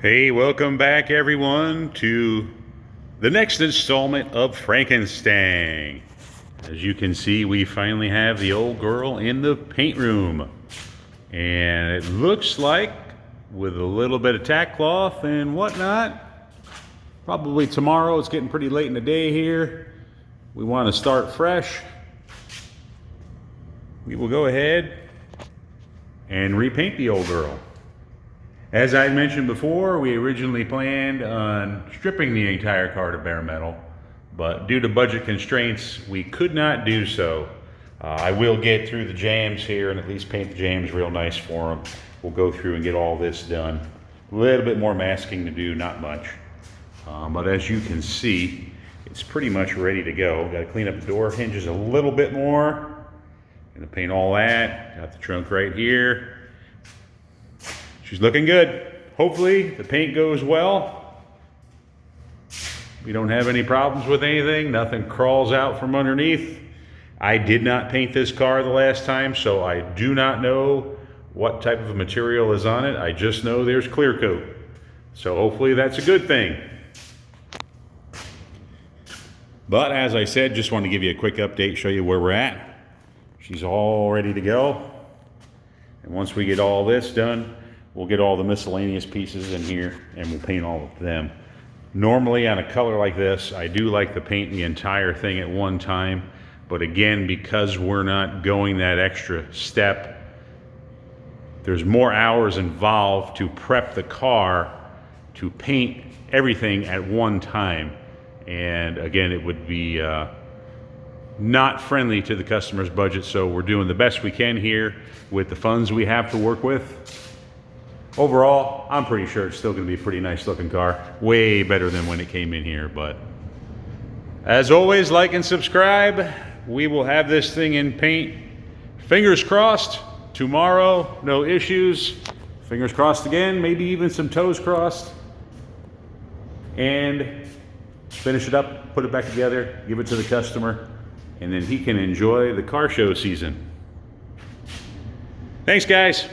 Hey, welcome back everyone to the next installment of Frankenstang. As you can see, we finally have the old girl in the paint room. And it looks like, with a little bit of tack cloth and whatnot, probably tomorrow. It's getting pretty late in the day here. We want to start fresh. We will go ahead and repaint the old girl. As I mentioned before, we originally planned on stripping the entire car to bare metal, but due to budget constraints, we could not do so. I will get through the jams here and at least paint the jams real nice for them. We'll go through and get all this done. A little bit more masking to do, not much. But as you can see, it's pretty much ready to go. Got to clean up the door hinges a little bit more. Gonna paint all that. Got the trunk right here. She's looking good. Hopefully the paint goes well. We don't have any problems with anything. Nothing crawls out from underneath. I did not paint this car the last time, so I do not know what type of material is on it. I just know there's clear coat. So hopefully that's a good thing. But as I said, just want to give you a quick update, show you where we're at. She's all ready to go. And once we get all this done, we'll get all the miscellaneous pieces in here and we'll paint all of them. Normally on a color like this, I do like to paint the entire thing at one time. But again, because we're not going that extra step, there's more hours involved to prep the car to paint everything at one time. And again, it would be not friendly to the customer's budget. So we're doing the best we can here with the funds we have to work with. Overall, I'm pretty sure it's still going to be a pretty nice looking car. Way better than when it came in here. But as always, like and subscribe. We will have this thing in paint. Fingers crossed. Tomorrow, no issues. Fingers crossed again. Maybe even some toes crossed. And finish it up, put it back together, give it to the customer, and then he can enjoy the car show season. Thanks, guys.